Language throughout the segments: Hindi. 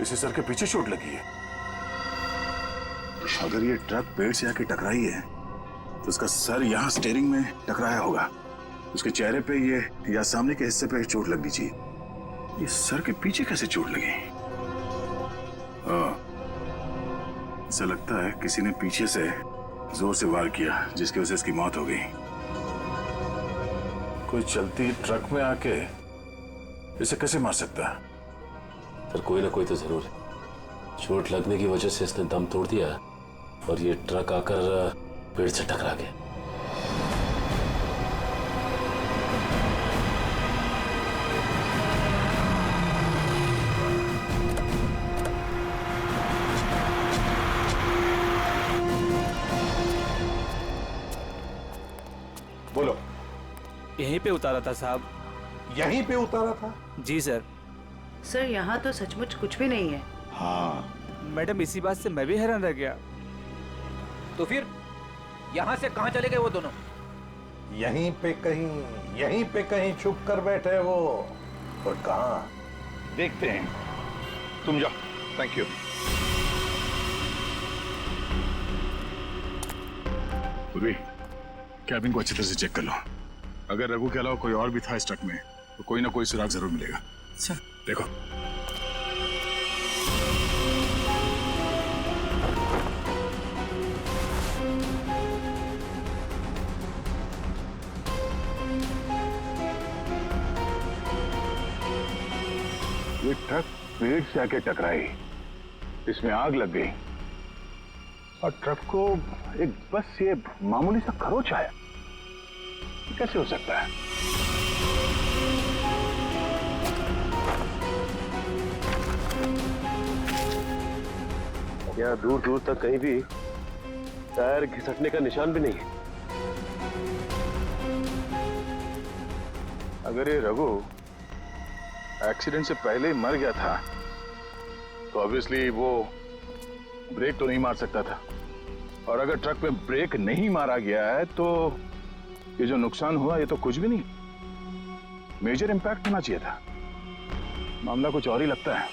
इसे सर के पीछे चोट लगी है। अगर ये ट्रक पेड़ से आके टकराई है तो उसका सर यहाँ स्टीयरिंग में टकराया होगा। उसके चेहरे पे ये या सामने के हिस्से पे चोट लगनी चाहिए। ये सर के पीछे कैसे चोट लगी? ऐसा लगता है किसी ने पीछे से जोर से वार किया जिसकी वजह से इसकी मौत हो गई। कोई चलती ट्रक में आके इसे कैसे मार सकता है? पर कोई ना कोई तो जरूर है। चोट लगने की वजह से इसने दम तोड़ दिया और ये ट्रक आकर पेड़ से टकरा गया। बोलो। यहीं पे उतारा था साहब। यहीं पे उतारा था? जी सर। सर यहाँ तो सचमुच कुछ भी नहीं है। हाँ मैडम इसी बात से मैं भी हैरान रह गया। तो फिर यहाँ से कहाँ चले गए वो दोनों? यहीं पे कहीं छुप कर बैठे वो। और कहाँ देखते हैं। तुम जाओ। Thank you. पूर्वी, कैबिन को अच्छी तरह से चेक कर लो। अगर रघु के अलावा कोई और भी था इस ट्रक में तो कोई ना कोई सुराग जरूर मिलेगा। अच्छा देखो। ये ट्रक पेड़ से आके टकराई, इसमें आग लग गई और ट्रक को एक बस ये मामूली सा खरोच आया। कैसे हो सकता है? यहाँ दूर दूर तक कहीं भी टायर घिसटने का निशान भी नहीं है। अगर ये रघु एक्सीडेंट से पहले ही मर गया था तो ऑब्वियसली वो ब्रेक तो नहीं मार सकता था। और अगर ट्रक में ब्रेक नहीं मारा गया है तो ये जो नुकसान हुआ ये तो कुछ भी नहीं, मेजर इंपैक्ट होना चाहिए था। मामला कुछ और ही लगता है।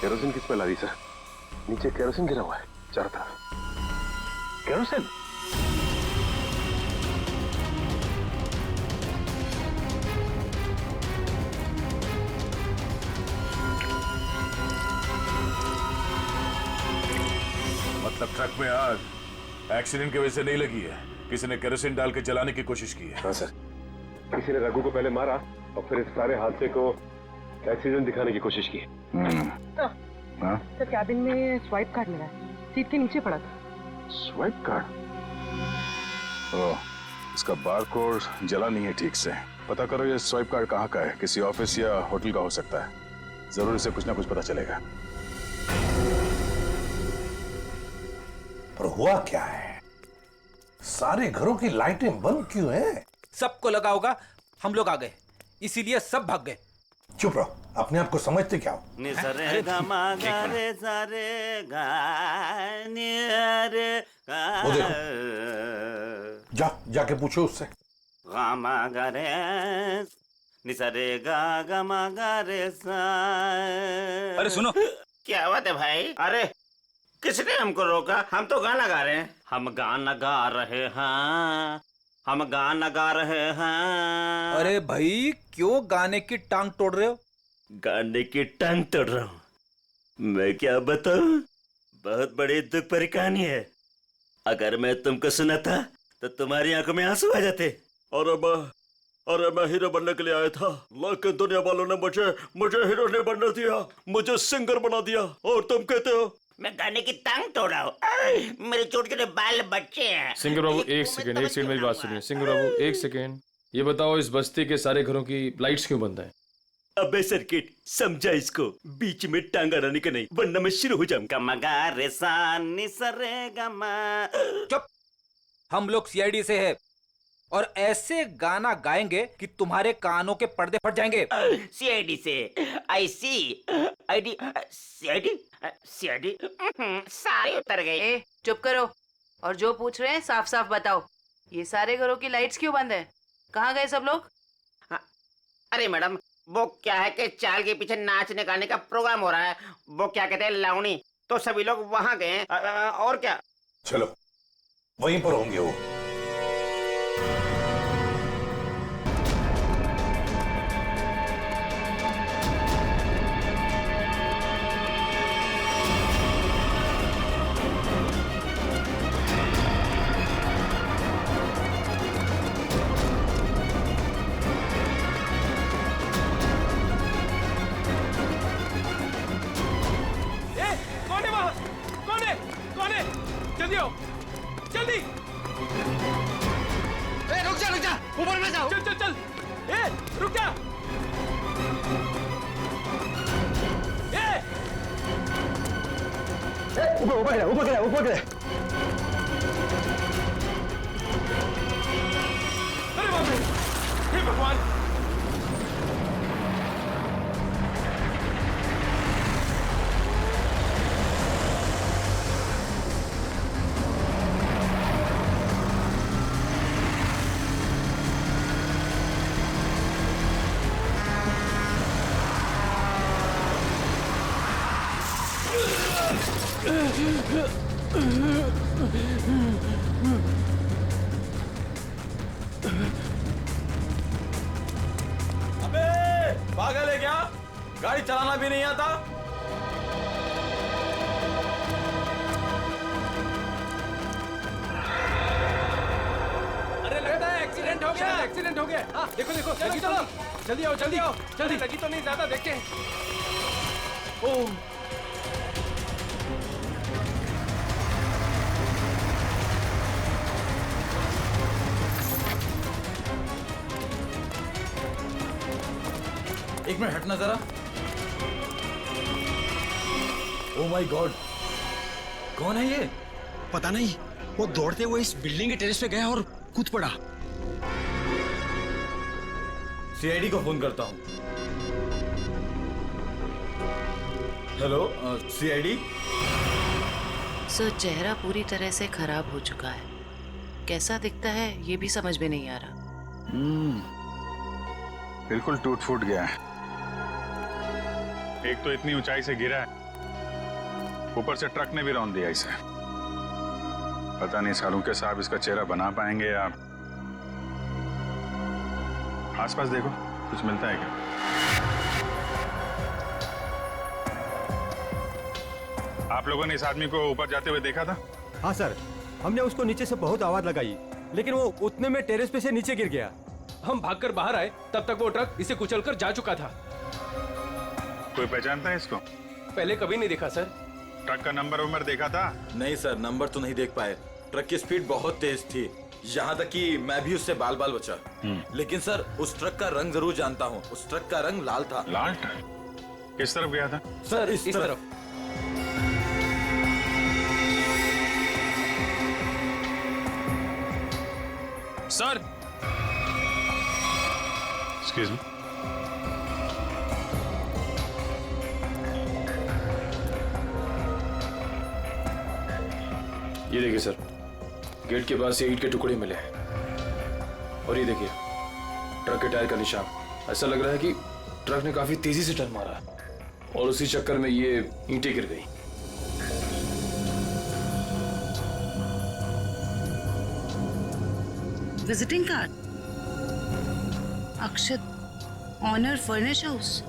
केरोसिन की स्मेल आ रही सर। नीचे केरोसिन गिरा हुआ है चारों तरफ। केरोसिन? मतलब ट्रक में आग एक्सीडेंट की वजह से नहीं लगी है, किसी ने केरोसिन डाल के जलाने की कोशिश की है। हाँ सर, किसी ने रघु को पहले मारा और फिर इस सारे हादसे को एक्सीडेंट दिखाने की कोशिश की। तो कैबिन में स्वाइप कार्ड मिला है, सीट के नीचे पड़ा था। Swipe card? ओह, इसका बारकोड जला नहीं है ठीक से। पता करो ये स्वाइप कार्ड कहाँ का है, किसी ऑफिस या होटल का हो सकता है। जरूर इसे कुछ ना कुछ पता चलेगा। पर हुआ क्या है? सारे घरों की लाइटें बंद क्यों हैं? सबको लगा होगा हम लोग आ गए, इसीलिए सब भाग गए। चुप रहो, अपने आप को समझते क्या हो? वो देखो, जाके पूछो उससे। अरे सुनो। क्या बात है भाई? अरे किसने हमको रोका? हम तो गाना गा रहे हैं। हम गाना गा रहे हैं, हम गाना गा रहे हैं। अरे भाई क्यों गाने की टांग तोड़ रहे हो? गाने की टांग तोड़ रहा हूँ? मैं क्या बताऊं? बहुत बड़ी दुख भरी कहानी है। अगर मैं तुमको सुनाता तो तुम्हारी आंखों में आंसू आ जाते। अरे मैं हीरो बनने के लिए आया था, लेकिन दुनिया वालों ने मुझे हीरो नहीं बनने दिया, मुझे सिंगर बना दिया। और तुम कहते हो मैं गाने की टांग तोड़ रहा हूँ। मेरे छोटे छोटे बाल बच्चे हैं। सिंगर बाबू एक सेकंड मेरी बात सुनिए। सिंगर बाबू एक सेकंड, ये बताओ इस बस्ती के सारे घरों की लाइट्स क्यों बंद है? अबे सर्किट, समझा इसको, बीच में टांग अड़ाने का नहीं, वरना मैं शुरू हो जाऊंगा। मगा रे सा नि सा रे गा मा। चुप, हम लोग सीआईडी से है, और ऐसे गाना गाएंगे कि तुम्हारे कानों के पर्दे फट जाएंगे। सीआईडी से आईसी आईडी सीआईडी सीआईडी सारे उतर गए। ए, चुप करो और जो पूछ रहे हैं साफ साफ बताओ। ये सारे घरों की लाइट्स क्यों बंद है? कहाँ गए सब लोग? अरे मैडम, वो क्या है कि चाल के पीछे नाचने गाने का प्रोग्राम हो रहा है, वो क्या कहते हैं लावणी, तो सभी लोग वहां गए हैं। और क्या? चलो वहीं पर होंगे वो। कौन है वहाँ? कौन है? कौन है? जल्दी आओ, जल्दी। रुक जा, ऊपर में जाओ। चल चल चल। रुक जा। ऊपर अरे बाप रे, हे भगवान। अबे पागल है क्या? गाड़ी चलाना भी नहीं आता? अरे लगता है एक्सीडेंट हो गया। एक्सीडेंट हो गया। हाँ, देखो देखो, लगी तो नहीं। जल्दी आओ, जल्दी आओ, जल्दी। लगी तो नहीं ज्यादा, देखते हैं। ओह, एक मिनट हटना जरा। ओह माय गॉड, कौन है ये? पता नहीं, वो दौड़ते हुए इस बिल्डिंग के टेरेस पे गया और कूद पड़ा। सीआईडी को फोन करता हूँ। Hello, CID. सर, चेहरा पूरी तरह से खराब हो चुका है। कैसा दिखता है ये भी समझ में नहीं आ रहा। बिल्कुल टूट फूट गया है। एक तो इतनी ऊंचाई से गिरा है, ऊपर से ट्रक ने भी रौंद दिया इसे। पता नहीं सालू के साहब इसका चेहरा बना पाएंगे या। आसपास देखो, कुछ मिलता है क्या? आप लोगों ने इस आदमी को ऊपर जाते हुए देखा था? हाँ सर, हमने उसको नीचे से बहुत आवाज लगाई, लेकिन वो उतने में टेरेस पे से नीचे गिर गया। हम भागकर बाहर आए, तब तक वो ट्रक इसे कुचलकर जा चुका था। कोई पहचानता है इसको? पहले कभी नहीं देखा सर। ट्रक का नंबर देखा था? नहीं सर, नंबर तो नहीं देख पाए। ट्रक की स्पीड बहुत तेज थी, यहाँ तक कि मैं भी उससे बाल बाल बचा। लेकिन सर, उस ट्रक का रंग जरूर जानता हूँ। उस ट्रक का रंग लाल था। लाल ट्रक? किस तरफ गया था? सर, इस तरफ। Sir, excuse me. ये देखिए सर, गेट के पास ये ईंट के टुकड़े मिले हैं। और ये देखिए ट्रक के टायर का निशान। ऐसा लग रहा है कि ट्रक ने काफी तेजी से टर्न मारा और उसी चक्कर में ये ईंटें गिर गई। Visiting card, Akshat, owner Furnish House.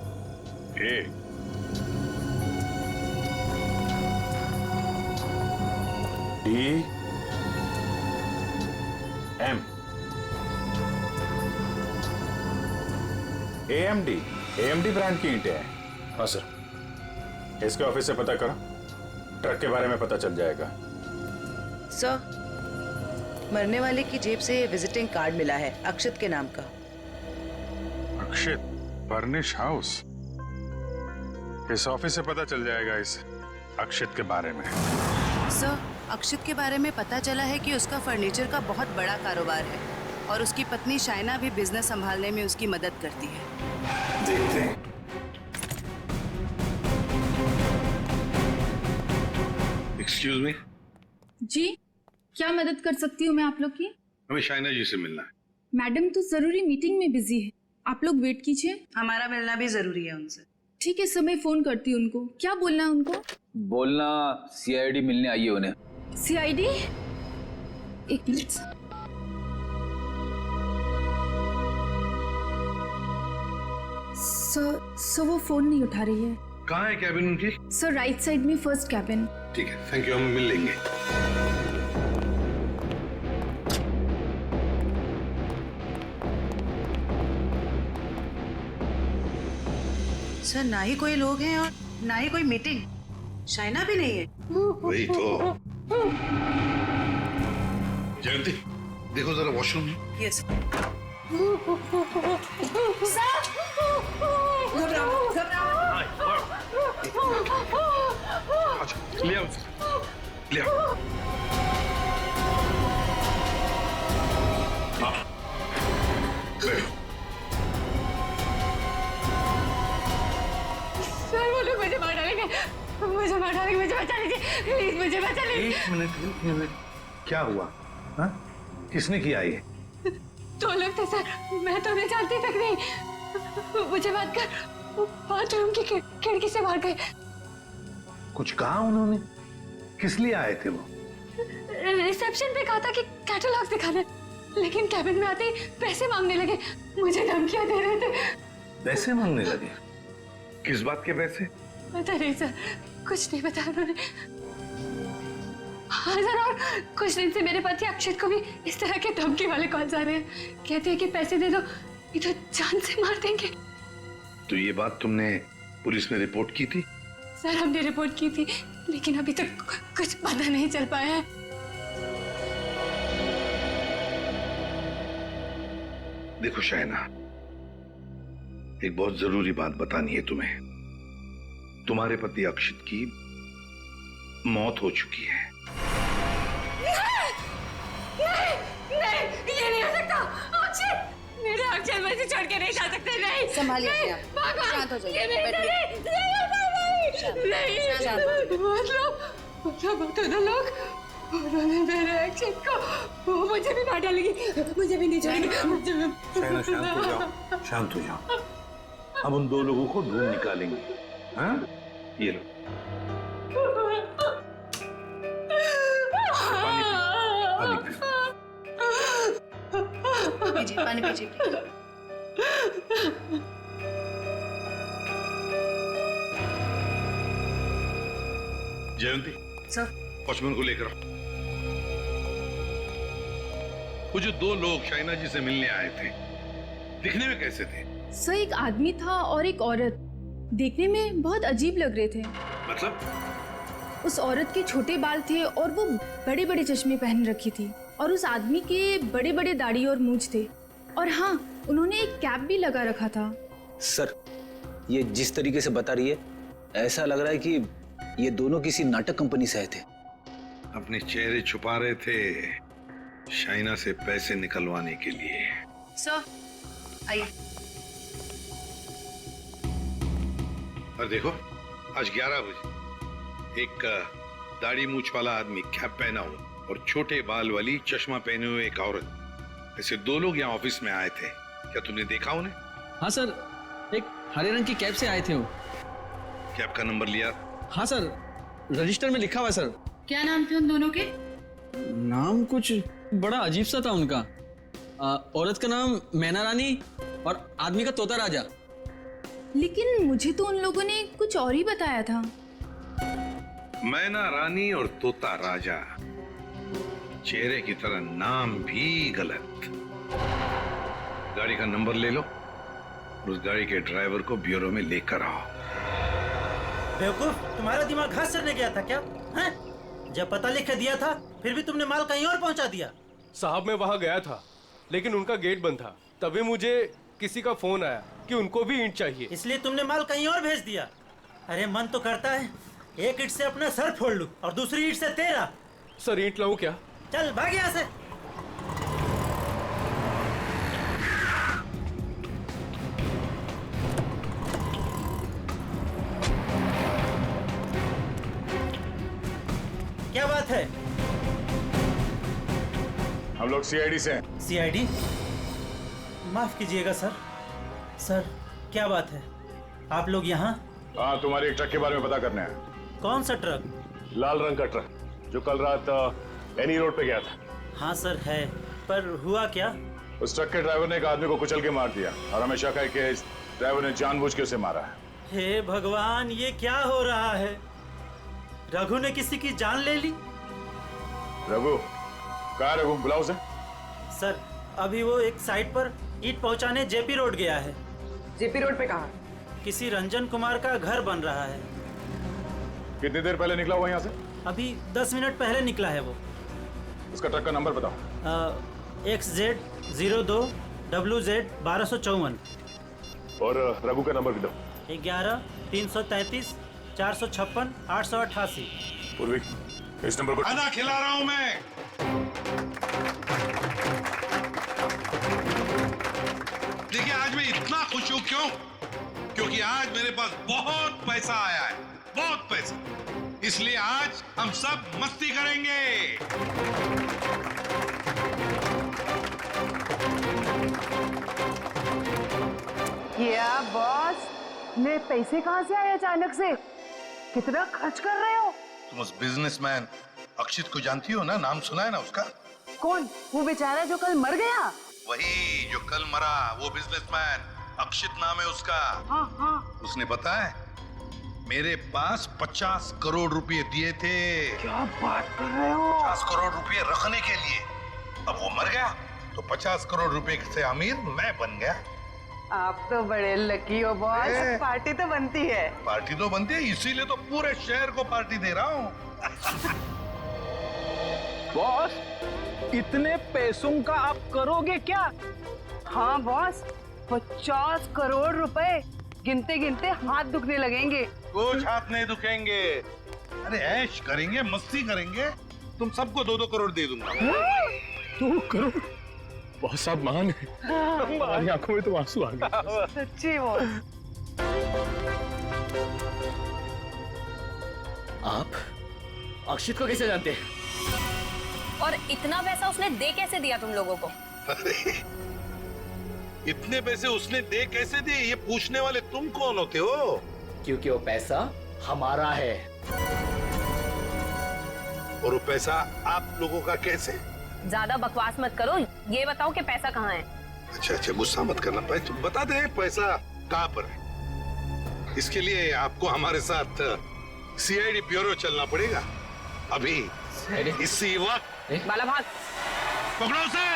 DM AMD brand की ईंटें हैं। हाँ सर। इसके ऑफिस से पता करो, ट्रक के बारे में पता चल जाएगा। सर, मरने वाले की जेब से विजिटिंग कार्ड मिला है, अक्षत के नाम का। अक्षत फर्निश हाउस? इस ऑफिस से पता चल जाएगा इस अक्षत के बारे में। सर, अक्षत के बारे में पता चला है कि उसका फर्नीचर का बहुत बड़ा कारोबार है। और उसकी पत्नी शाइना भी बिजनेस संभालने में उसकी मदद करती है। देखते हैं। एक्सक्यूज मी, जी, क्या मदद कर सकती हूँ मैं आप लोग की? हमें शाइना जी से मिलना है। मैडम तो जरूरी मीटिंग में बिजी है, आप लोग वेट कीजिए। हमारा मिलना भी जरूरी है उनसे। ठीक है सर, मैं फोन करती हूँ उनको। क्या बोलना है उनको? बोलना सीआईडी मिलने आई है उन्हें। सीआईडी? एक मिनट। सर वो फोन नहीं उठा रही है। कहाँ है कैबिन उनकी? सर राइट साइड में फर्स्ट कैबिन। ठीक है, थैंक यू, हम मिल लेंगे। सर ना ही कोई लोग हैं और ना ही कोई मीटिंग। शाइना भी नहीं है। वही तो। जयंती, देखो जरा वॉशरूम। यस। ले आओ, ले आओ। हाँ, बैठो। सर वो लोग मुझे मार डालेंगे, मुझे मार डालेंगे, मुझे बचा लीजिए प्लीज, मुझे बचा लीजिए। एक मिनट, क्या हुआ? हाँ? किसने किया ये? दो लोग थे सर, मैं तो नहीं जानती तक नहीं। मुझे बात कर बाथरूम की खिड़की से मार गए। कुछ कहा उन्होंने? किस लिए आए थे वो? रिसेप्शन पे कहा था कि कैटलॉग दिखाना, लेकिन कैबिन में आते ही पैसे मांगने लगे, मुझे धमकियां दे रहे थे। पैसे मांगने लगे? किस बात के पैसे? पता नहीं सर, कुछ नहीं बताया उन्होंने। हाँ सर, और कुछ दिन से मेरे पति अक्षत को भी इस तरह के धमकी वाले कॉल्स आ रहे हैं। कहते हैं कि पैसे दे दो, ये तो जान से मार देंगे। तो ये बात तुमने पुलिस में रिपोर्ट की थी? सर हमने रिपोर्ट की थी, लेकिन अभी तक कुछ पता नहीं चल पाया है। देखो शाइना, एक बहुत जरूरी बात बतानी है तुम्हें। तुम्हारे पति अक्षित की मौत हो चुकी है। नहीं, ये नहीं हो सकता। अक्षत, मेरे अक्षत मुझे छोड़ के नहीं जा सकते। नहीं, संभालिए नहीं, अपने आप। भागो। शांत हो जाइए, ये मेरे बैठिए। नहीं, मतलब दोनों लोग, उन्होंने मेरे अक्षत को, वो मुझे भी मार डालेगी, मुझे भी नहीं छोड़ेगी, मुझे भी। शाइना शांत हो जाओ, शांत हो जाओ। अब उन दो लोगों को ढूंढ निकालेंगे। हाँ? ये लो। पानी पीजिए, पानी पीजिए। जयंती, सर, वॉचमैन को लेकर आओ। वो जो दो लोग शाइना जी से मिलने आए थे, दिखने में कैसे थे? सर एक आदमी था और एक औरत, देखने में बहुत अजीब लग रहे थे। मतलब? उस औरत के छोटे बाल थे और वो बड़े बड़े चश्मे पहन रखी थी, और उस आदमी के बड़े बड़े दाढ़ी और मूंछ थे, और हाँ उन्होंने एक कैप भी लगा रखा था। सर ये जिस तरीके से बता रही है, ऐसा लग रहा है कि ये दोनों किसी नाटक कंपनी से आए थे। अपने चेहरे छुपा रहे थे शाइना से पैसे निकलवाने के लिए। सर आइए। और देखो, आज 11 बजे एक दाढ़ी मूछ वाला आदमी कैप पहना हुआ और छोटे बाल वाली चश्मा पहने हुए एक औरत, ऐसे दो लोग यहाँ ऑफिस में आए थे। क्या तुमने देखा उन्हें? हाँ सर, एक हरे रंग की कैब से आए थे वो। कैब का नंबर लिया? हाँ सर, रजिस्टर में लिखा हुआ है सर। क्या नाम थे उन दोनों के? नाम कुछ बड़ा अजीब सा था उनका। औरत का नाम मैना रानी और आदमी का तोता राजा। लेकिन मुझे तो उन लोगों ने कुछ और ही बताया था। मैना रानी और तोता राजा, चेहरे की तरह नाम भी गलत। गाड़ी का नंबर ले लो, उस गाड़ी के ड्राइवर को ब्यूरो में लेकर आओ। बेवकूफ, तुम्हारा दिमाग घास चढ़ने गया था क्या? हैं? जब पता लिख के दिया था, फिर भी तुमने माल कहीं और पहुंचा दिया। साहब मैं वहाँ गया था, लेकिन उनका गेट बंद था। तभी मुझे किसी का फोन आया कि उनको भी ईंट चाहिए, इसलिए तुमने माल कहीं और भेज दिया। अरे मन तो करता है एक ईंट से अपना सर फोड़ लूं और दूसरी ईंट से तेरा। सर ईंट लाऊं क्या? चल भाग यहाँ से। बात है? हम लोग सीआईडी से हैं। सीआईडी? माफ कीजिएगा सर। सर क्या बात है, आप लोग यहाँ? हाँ, तुम्हारे एक ट्रक के बारे में पता करने हैं। कौन सा ट्रक? लाल रंग का ट्रक जो कल रात एनी रोड पे गया था। हाँ सर है, पर हुआ क्या? उस ट्रक के ड्राइवर ने एक आदमी को कुचल के मार दिया और हमें शक है कि इस ड्राइवर ने जानबूझ के उसे मारा है। हे भगवान, ये क्या हो रहा है? रघु ने किसी की जान ले ली? रघु? कहाँ रघु? बुलाओ उसे। सर अभी वो एक साइट पर ईंट पहुंचाने जेपी रोड गया है। जेपी रोड पे कहाँ? किसी रंजन कुमार का घर बन रहा है। कितनी देर पहले निकला हुआ यहाँ से? अभी 10 मिनट पहले निकला है वो। उसका ट्रक का नंबर बताओ। XZ02 WZ 1254। और रघु का नंबर भी दो। 11 333 456 888। पूर्वी, इस नंबर को खाना खिला रहा हूं मैं। देखिए आज मैं इतना खुश हूं, क्यों? क्योंकि आज मेरे पास बहुत पैसा आया है, बहुत पैसा। इसलिए आज हम सब मस्ती करेंगे। क्या बॉस, मेरे पैसे कहाँ से आए अचानक से? कितना खर्च कर रहे हो? तुम उस बिजनेसमैन अक्षित को जानती हो ना? नाम सुना है ना उसका? कौन? वो बेचारा जो कल मर गया? वही जो कल मरा, वो बिजनेसमैन अक्षित नाम है उसका। हाँ हाँ। उसने पता है मेरे पास 50 करोड़ रुपए दिए थे। क्या बात कर रहे हो? 50 करोड़ रुपए रखने के लिए। अब वो मर गया तो 50 करोड़ रुपए से अमीर मैं बन गया। आप तो बड़े लकी हो बॉस। पार्टी तो बनती है। पार्टी तो बनती है, इसीलिए तो पूरे शहर को पार्टी दे रहा हूँ। बॉस, इतने पैसों का आप करोगे क्या? हाँ बॉस, 50 करोड़ रुपए गिनते गिनते हाथ दुखने लगेंगे। कुछ हाथ नहीं दुखेंगे। अरे ऐश करेंगे, मस्ती करेंगे। तुम सबको 2-2 करोड़ दे दूंगा। 2 करोड़? बहुत साहब महान है। हमारी आंखों में तो आंसू आ गए। सच्ची बॉस। आप अक्षित को कैसे जानते हैं? और इतना पैसा उसने दे कैसे दिया तुम लोगों को? अरे इतने पैसे उसने दे कैसे दिए, ये पूछने वाले तुम कौन होते हो? क्योंकि वो पैसा हमारा है। और वो पैसा आप लोगों का कैसे? ज्यादा बकवास मत करो, ये बताओ कि पैसा कहाँ है? अच्छा, गुस्सा मत करना। तुम बता दे पैसा कहाँ पर है। इसके लिए आपको हमारे साथ सीआईडी ब्यूरो चलना पड़ेगा। अभी इसी वक्त। बाला भाग। पकड़ो उसे।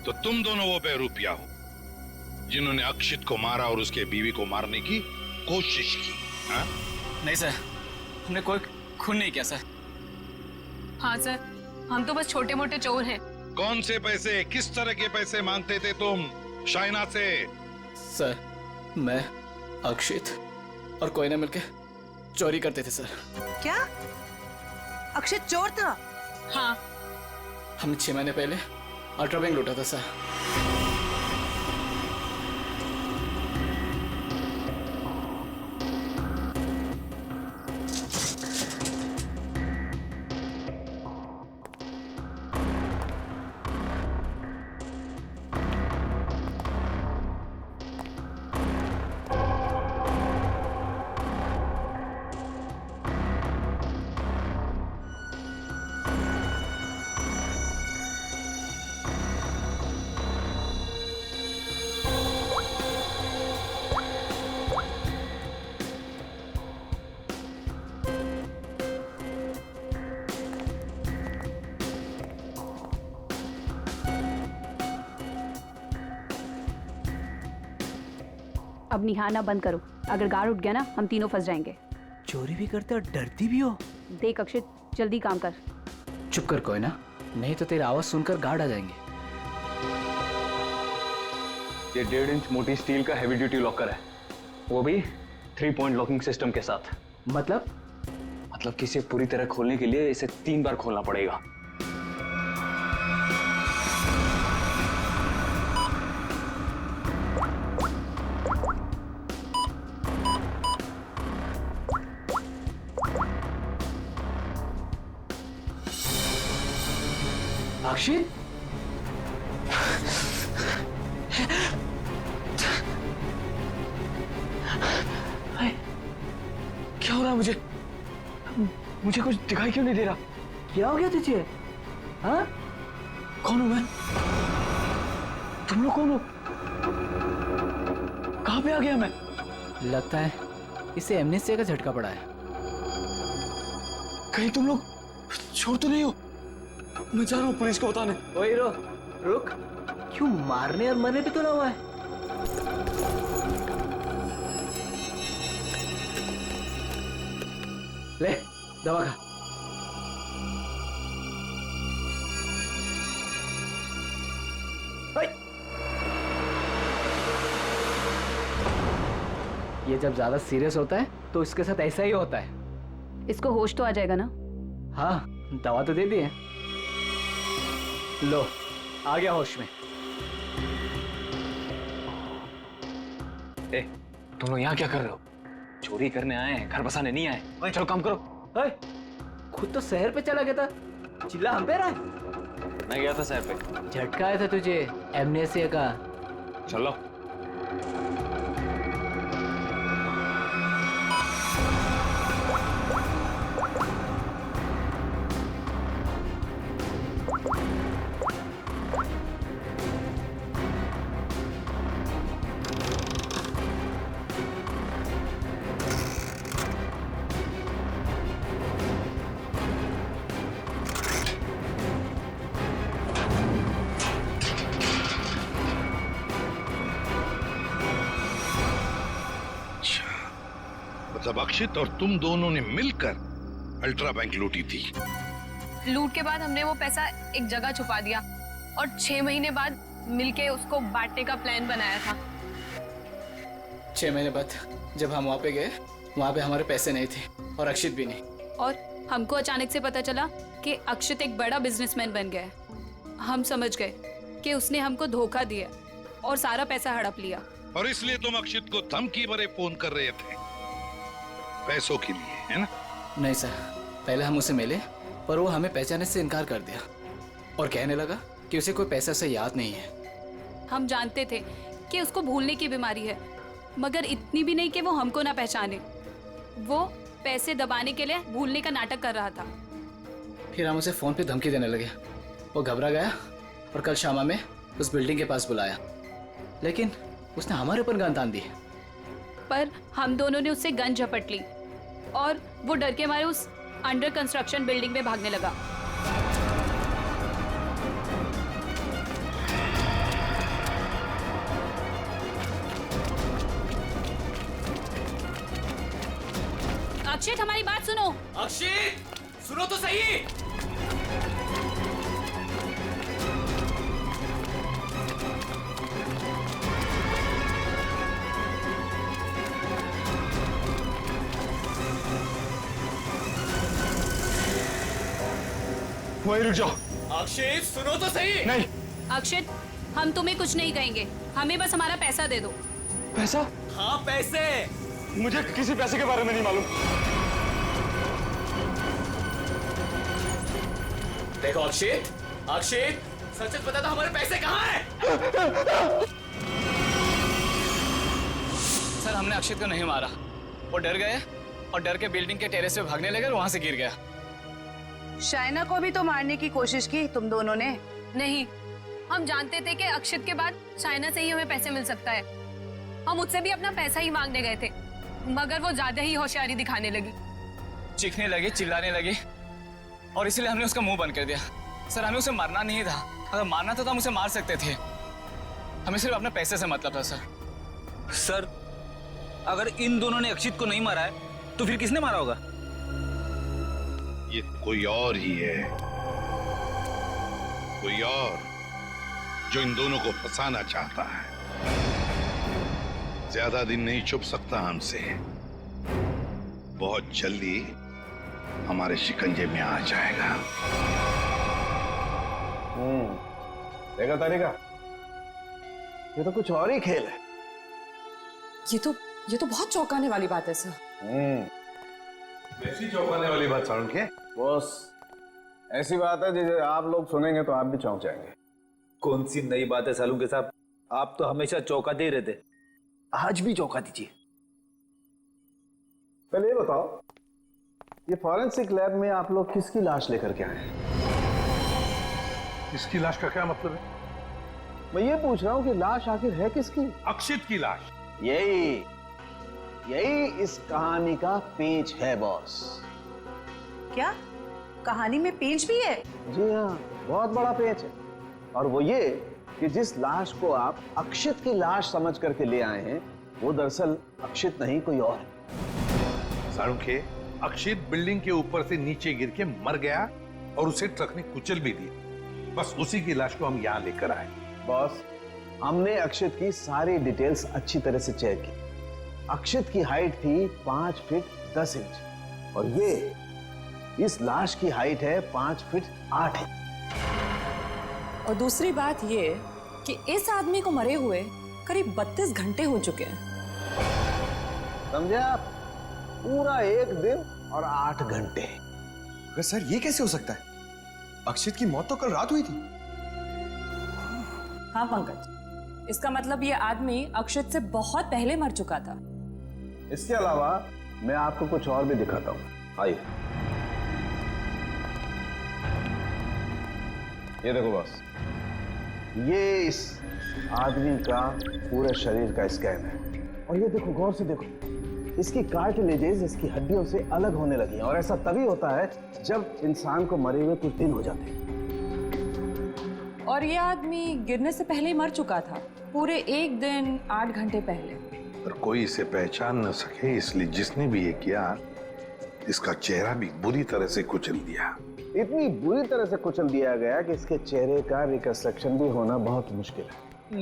तो तुम दोनों वो बेरूपिया हो जिन्होंने अक्षित को मारा और उसके बीवी को मारने की कोशिश की। हा? नहीं सर, हमने कोई खून नहीं किया सर। हाँ सर, हम तो बस छोटे मोटे चोर हैं। कौन से पैसे, किस तरह के पैसे मांगते थे तुम शाइना से? सर, मैं अक्षित और कोयना मिलके चोरी करते थे सर। क्या? अक्षित चोर था? हाँ। हमने 6 महीने पहले अल्ट्रा बैंक लूटा था सर। अब निहारना बंद करो, अगर गार्ड उठ गया ना हम तीनों फंस जाएंगे। चोरी भी करते और डरती भी हो। देख अक्षित, जल्दी काम कर। चुप कर कोई ना, नहीं तो तेरी आवाज सुनकर गार्ड आ जाएंगे। ये 1.5 इंच मोटी स्टील का हैवी ड्यूटी लॉकर है, वो भी 3 पॉइंट लॉकिंग सिस्टम के साथ। मतलब कि इसे पूरी तरह खोलने के लिए इसे 3 बार खोलना पड़ेगा। अक्षित, क्या हो रहा है मुझे कुछ दिखाई क्यों नहीं दे रहा? क्या हो गया तुझे? हाँ? कौन हूं मैं? तुम लोग कौन हो? कहां पे आ गया मैं? लगता है इसे एमनेस्टिया का झटका पड़ा है। कहीं तुम लोग चोर तो नहीं हो? मैं जा रहा हूँ पुलिस को बताने। ओए हीरो, रुक, क्यों मारने और मरने पे तुला हुआ है? ले दवा खा। ये जब ज्यादा सीरियस होता है तो इसके साथ ऐसा ही होता है। इसको होश तो आ जाएगा ना? हाँ, दवा तो दे दी है। लो, आ गया होश में। ए, तुम लोग यहाँ क्या कर रहे हो? चोरी करने आए हैं, घर बसाने नहीं आए। चलो काम करो। खुद तो शहर पे चला गया था, चिल्ला हम पे रहा है। मैं गया था शहर पे। झटका आया था तुझे एमनेस्टिया का। चलो। मतलब अक्षित और तुम दोनों ने मिलकर अल्ट्रा बैंक लूटी थी। लूट के बाद हमने वो पैसा एक जगह छुपा दिया और 6 महीने बाद मिलके उसको बांटने का प्लान बनाया था। 6 महीने बाद जब हम वहाँ पे गए, वहाँ पे हमारे पैसे नहीं थे और अक्षित भी नहीं। और हमको अचानक से पता चला कि अक्षित एक बड़ा बिजनेसमैन बन गया है। हम समझ गए कि उसने हमको धोखा दिया और सारा पैसा हड़प लिया। और इसलिए तुम अक्षित को धमकी भरे फोन कर रहे थे, पैसों के लिए, है ना? नहीं सर, पहले हम उसे मिले पर वो हमें पहचानने से इनकार कर दिया और कहने लगा कि उसे कोई पैसा से याद नहीं है। हम जानते थे कि उसको भूलने की बीमारी है, मगर इतनी भी नहीं कि वो हमको ना पहचाने। वो पैसे दबाने के लिए भूलने का नाटक कर रहा था। फिर हम उसे फोन पे धमकी देने लगे। वो घबरा गया और कल शामा में उस बिल्डिंग के पास बुलाया, लेकिन उसने हमारे ऊपर गन तान दी। पर हम दोनों ने उससे गन झपट ली और वो डर के मारे उस अंडर कंस्ट्रक्शन बिल्डिंग में भागने लगा। अक्षित, हमारी बात सुनो। अक्षित, सुनो तो सही। वहीं रुक जाओ। अक्षित, सुनो तो सही। नहीं। अक्षित, हम तुम्हें कुछ नहीं कहेंगे, हमें बस हमारा पैसा दे दो। पैसा? हाँ, पैसे। मुझे किसी पैसे के बारे में नहीं मालूम। देखो अक्षित, अक्षित, सच सच बता दो, हमारे पैसे कहाँ हैं? सर, हमने अक्षित को नहीं मारा। वो डर गए और डर के बिल्डिंग के टेरेस पे भागने लगे और वहां से गिर गया। शाइना को भी तो मारने की कोशिश की तुम दोनों ने। नहीं, हम जानते थे कि अक्षित के बाद शाइना से ही हमें पैसे मिल सकता है। हम उससे भी अपना पैसा ही मांगने गए थे, मगर वो ज्यादा ही होशियारी दिखाने लगी। चीखने लगी, चिल्लाने लगी और इसलिए हमने उसका मुंह बंद कर दिया। सर, हमें उसे मारना नहीं था। अगर मारना था तो हम उसे मार सकते थे। हमें सिर्फ अपने पैसे से मतलब था सर। सर, अगर इन दोनों ने अक्षित को नहीं मारा है तो फिर किसने मारा होगा? ये कोई और ही है, कोई और जो इन दोनों को फंसाना चाहता है। ज्यादा दिन नहीं छुप सकता हमसे, बहुत जल्दी हमारे शिकंजे में आ जाएगा। देखा तारिका, ये तो कुछ और ही खेल है। ये तो बहुत चौंकाने वाली बात है सर। ऐसी चौंकाने वाली बात सारुण के? बॉस, ऐसी बात है जिसे आप लोग सुनेंगे तो आप भी चौंक जाएंगे। कौन सी नई बात है सालू के साहब? आप तो हमेशा चौंकाते ही रहते, आज भी चौंका दीजिए। पहले ये बताओ, ये फॉरेंसिक लैब में आप लोग किसकी लाश लेकर के आए हैं? इसकी लाश का क्या मतलब है? मैं ये पूछ रहा हूं कि लाश आखिर है किसकी? अक्षित की लाश। यही इस कहानी का पेच है बॉस। क्या कहानी में पेच भी है? जी हाँ, बहुत बड़ा पेच है। और वो ये कि जिस लाश को आप अक्षित की लाश समझ करके ले आए हैं, वो दरअसल अक्षित नहीं कोई और है। सारुण के, अक्षित बिल्डिंग के ऊपर से नीचे गिर के मर गया और उसे ट्रक ने कुचल भी दिया। बस उसी की लाश को हम यहाँ लेकर आए। बॉस, हमने अक्षित की सारी डिटेल्स अच्छी तरह से चेक की। अक्षित की हाइट थी 5 फीट 10 इंच और ये इस लाश की हाइट है 5 फीट 8 इंच। और दूसरी बात ये कि इस आदमी को मरे हुए करीब 32 घंटे हो चुके हैं। समझे आप? पूरा 1 दिन और 8 घंटे। अगर सर ये कैसे हो सकता है? अक्षित की मौत तो कल रात हुई थी। हाँ पंकज, इसका मतलब ये आदमी अक्षित से बहुत पहले मर चुका था। इसके अलावा मैं आपको कुछ और भी दिखाता हूँ, आइए। ये देखो बॉस, ये इस आदमी का पूरे शरीर का स्कैन है। और ये देखो, गौर से देखो, इसकी कार्टिलेजेस इसकी हड्डियों से अलग होने लगी हैं। और ऐसा तभी होता है जब इंसान को मरे हुए कुछ दिन हो जाते हैं। और ये आदमी गिरने से पहले ही मर चुका था, पूरे 1 दिन 8 घंटे पहले। पर कोई इसे पहचान न सके, इसलिए जिसने भी ये किया, इसका चेहरा भी बुरी तरह से कुचल दिया। इतनी बुरी तरह से कुचल दिया गया कि इसके चेहरे का रिकंस्ट्रक्शन भी होना बहुत मुश्किल है।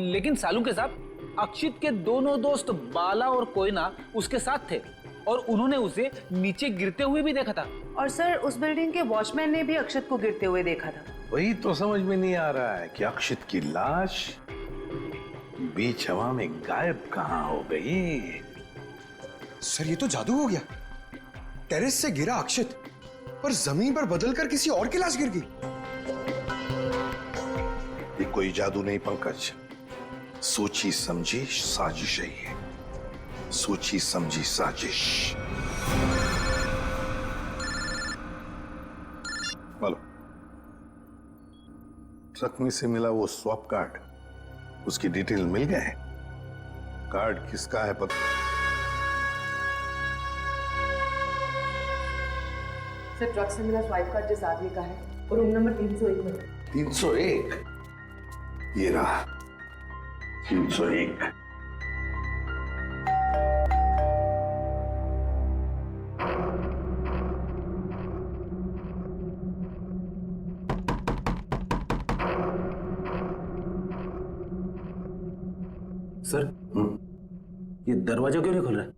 लेकिन सालू के साथ अक्षित के दोनों दोस्त बाला और कोयना उसके साथ थे और उन्होंने उसे नीचे गिरते हुए भी देखा था। और सर, उस बिल्डिंग के वॉचमैन ने भी अक्षित को गिरते हुए देखा था। वही तो समझ में नहीं आ रहा है कि अक्षित की लाश बीच हवा में गायब कहां हो गई। सर ये तो जादू हो गया। टेरेस से गिरा अक्षित, पर जमीन पर बदलकर किसी और की लाश गिर गई। ये कोई जादू नहीं पंकज, सोची समझी साजिश है ये। सोची समझी साजिश। बोलो, ट्रक में से मिला वो स्वैप कार्ड, उसकी डिटेल मिल गए? कार्ड किसका है पता? सर, ट्रक से मिला स्वाइप कार्ड जिस आदमी का है और रूम नंबर 301 में। 301? ये रहा 301। सर, ये दरवाजा क्यों नहीं खुल रहा है?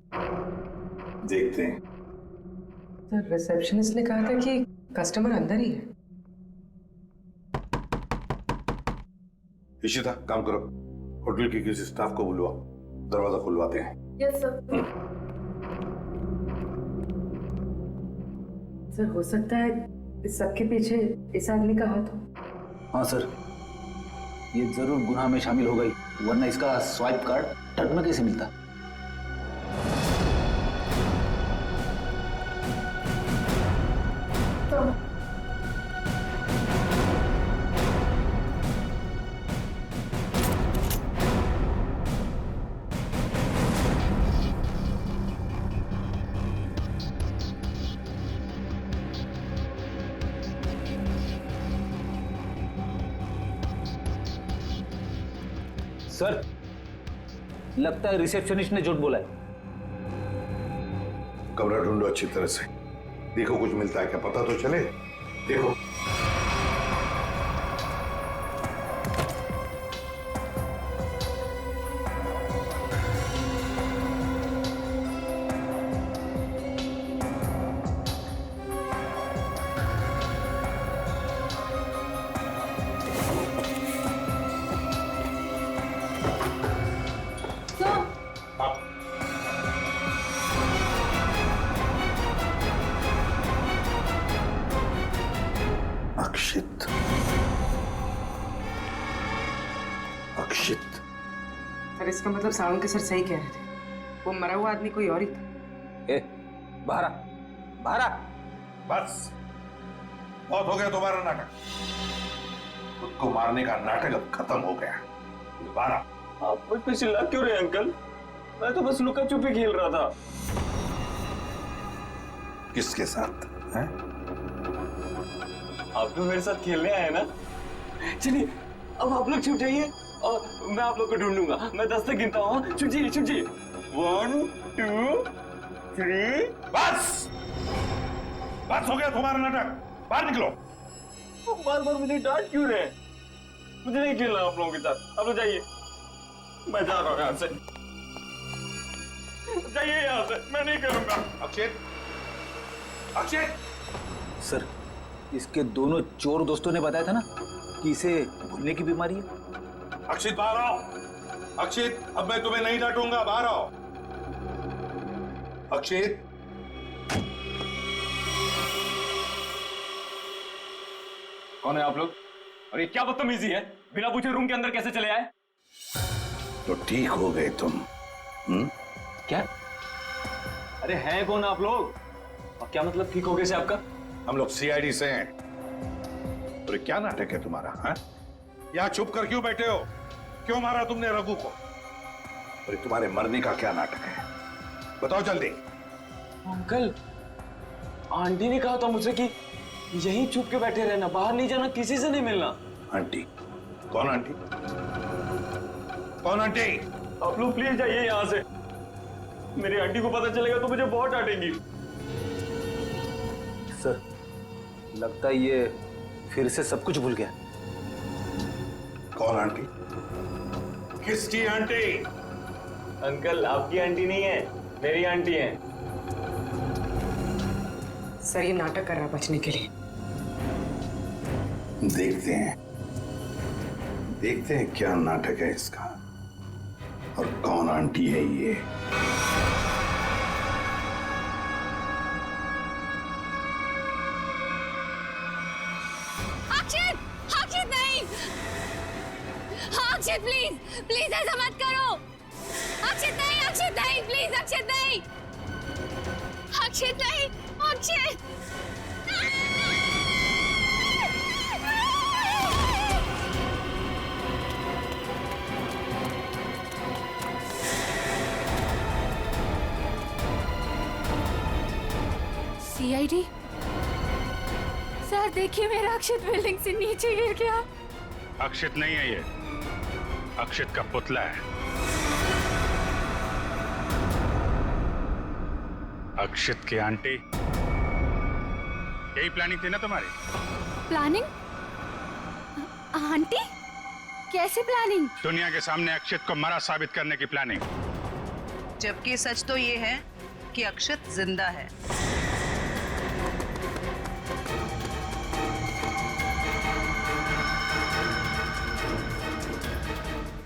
देखते हैं। सर, रिसेप्शनिस्ट ने कहा था कि कस्टमर अंदर ही है। इशिता, काम करो, होटल के किसी स्टाफ को बुलवाओ, दरवाजा खुलवाते हैं। Yes sir. सर, हो सकता है इस सबके पीछे इस आदमी का हाथ हो। हाँ सर, ये जरूर गुनाह में शामिल हो गई, वरना इसका स्वाइप कार्ड ट्रक में कैसे मिलता? सर, लगता है रिसेप्शनिस्ट ने झूठ बोला है। कमरा ढूंढो अच्छी तरह से, देखो कुछ मिलता है क्या, पता तो चले। देखो अक्षित, अक्षित। सर इसका मतलब सावंत के सर सही कह रहे थे, वो मरा हुआ आदमी कोई और ही था। बाहर आ, बाहर आ। बस बहुत हो गया तुम्हारा नाटक। खुद को मारने का नाटक अब खत्म हो गया। दोबारा आप मुझ पे चिल्ला क्यों रहे अंकल? मैं तो बस लुका छुपी खेल रहा था। किसके साथ हैं? आप भी मेरे साथ खेलने आए ना? चलिए अब आप लोग छुप जाइए और मैं आप लोग को ढूंढूंगा। मैं 10 तक गिनता हूँ। छुप जाइए, छुप जाइए। 1 2 3। बस बस हो गया तुम्हारा नाटक, बाहर निकलो। बार बार मुझे डांट क्यों रहे हैं? मुझे नहीं खेलना आप लोगों के साथ। आप लोग जाइए, मैं जा रहा हूँ यहाँ से। जाइए यहाँ से, मैं नहीं खेलूंगा। अक्षित, अक्षित। सर इसके दोनों चोर दोस्तों ने बताया था ना कि इसे भूलने की बीमारी है। अक्षित बाहर आओ। अक्षित अब मैं तुम्हें नहीं डांटूंगा, बाहर आओ। अक्षित कौन है आप लोग? और ये क्या बदतमीजी है? बिना पूछे रूम के अंदर कैसे चले आए? तो ठीक हो गए तुम। क्या? अरे हैं कौन आप लोग? और क्या मतलब ठीक हो गए से आपका? हम लोग सीआईडी से हैं। तो क्या नाटक है तुम्हारा? हाँ? यहाँ छुप कर क्यों बैठे हो? क्यों मारा तुमने रघु को? और तुम्हारे मरने का क्या नाटक है? बताओ जल्दी। अंकल, आंटी ने कहा था मुझसे कि यहीं छुप के बैठे रहना, बाहर नहीं जाना, किसी से नहीं मिलना। आंटी? कौन आंटी? कौन आंटी? आप लोग प्लीज जाइए यहाँ से। मेरी आंटी को पता चलेगा तो मुझे बहुत डांटेंगी। सर लगता है ये फिर से सब कुछ भूल गया। कौन आंटी? किसकी आंटी? अंकल आपकी आंटी नहीं है, मेरी आंटी है। सर ये नाटक कर रहा है बचने के लिए। देखते हैं क्या नाटक है इसका और कौन आंटी है ये। अक्षित, अक्षित नहीं, अक्षित प्लीज, प्लीज ऐसा मत करो। अक्षित नहीं, अक्षित नहीं, प्लीज अक्षित नहीं, अक्षित नहीं, अक्षित। सीआईडी सर देखिए, मेरा अक्षित बिल्डिंग से नीचे गिर गया। अक्षित नहीं है ये, अक्षित का पुतला है। अक्षित की आंटी, यही प्लानिंग थी ना तुम्हारी? प्लानिंग? आंटी? कैसे प्लानिंग? दुनिया के सामने अक्षित को मरा साबित करने की प्लानिंग। जबकि सच तो ये है कि अक्षित जिंदा है।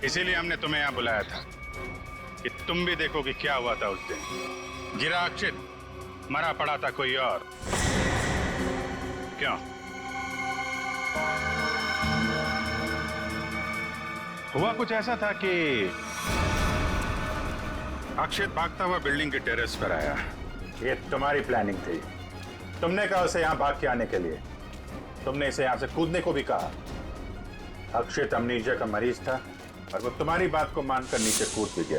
इसीलिए हमने तुम्हें यहाँ बुलाया था कि तुम भी देखो कि क्या हुआ था उस दिन। गिरा अक्षित, मरा पड़ा था कोई और। क्यों? हुआ कुछ ऐसा था कि अक्षित भागता हुआ बिल्डिंग के टेरेस पर आया। ये तुम्हारी प्लानिंग थी। तुमने कहा उसे यहाँ भाग के आने के लिए। तुमने इसे यहाँ से कूदने को भी कहा। अक्षित अमनीशिया का मरीज था और वो तुम्हारी बात को मानकर नीचे कूद भी गया।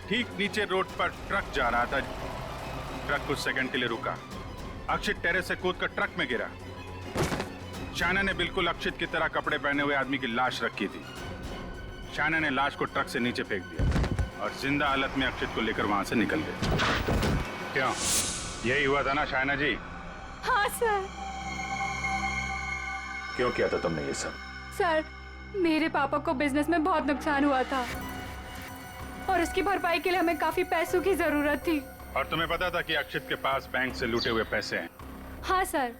ठीक नीचे रोड पर ट्रक जा रहा था। ट्रक कुछ सेकंड के लिए रुका। अक्षित टेरेस से कूदकर ट्रक में गिरा। शाना ने बिल्कुल अक्षित की तरह कपड़े पहने हुए आदमी की लाश रखी थी। शाना ने लाश को ट्रक से नीचे फेंक दिया और जिंदा हालत में अक्षित को लेकर वहां से निकल गए। क्यों? यही हुआ था ना शायना जी? हाँ सर। क्यों किया था तुमने ये सब? सर, मेरे पापा को बिजनेस में बहुत नुकसान हुआ था और उसकी भरपाई के लिए हमें काफी पैसों की जरूरत थी। और तुम्हें पता था कि अक्षित के पास बैंक से लूटे हुए पैसे हैं? हाँ सर,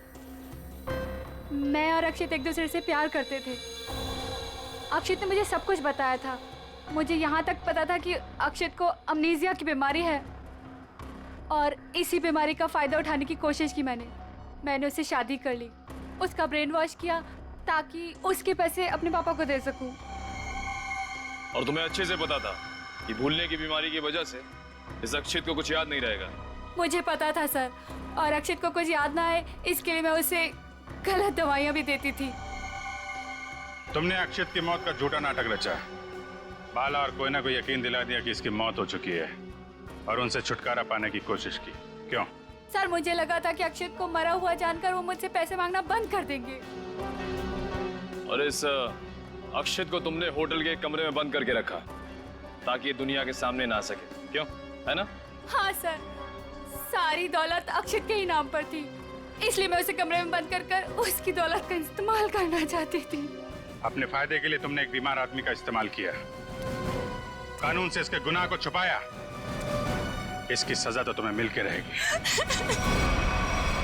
मैं और अक्षित एक दूसरे से प्यार करते थे। अक्षित ने मुझे सब कुछ बताया था। मुझे यहाँ तक पता था कि अक्षित को अमनीजिया की बीमारी है और इसी बीमारी का फायदा उठाने की कोशिश की मैंने उससे शादी कर ली, उसका ब्रेन वॉश किया ताकि उसके पैसे अपने पापा को दे सकूं। और तुम्हें अच्छे से पता था कि भूलने की बीमारी की वजह से इस अक्षित को कुछ याद नहीं रहेगा। मुझे पता था सर, और अक्षित को कुछ याद ना आए इसके लिए मैं उसे गलत दवाइयाँ भी देती थी। तुमने अक्षित की मौत का झूठा नाटक रचा। बाला और कोई ना कोई यकीन दिला दिया कि इसकी मौत हो चुकी है और उनसे छुटकारा पाने की कोशिश की। क्यों? सर, मुझे लगा था कि अक्षित को मरा हुआ जानकर वो मुझसे पैसे मांगना बंद कर देंगे। और इस अक्षित को तुमने होटल के कमरे में बंद करके रखा ताकि ये दुनिया के सामने ना आ सके। क्यों? है ना? हाँ सर, सारी दौलत अक्षित के ही नाम पर थी, इसलिए मैं उसे कमरे में बंद कर उसकी दौलत का इस्तेमाल करना चाहती थी। अपने फायदे के लिए तुमने एक बीमार आदमी का इस्तेमाल किया, कानून से इसके गुनाह को छुपाया। इसकी सजा तो तुम्हें मिल के रहेगी।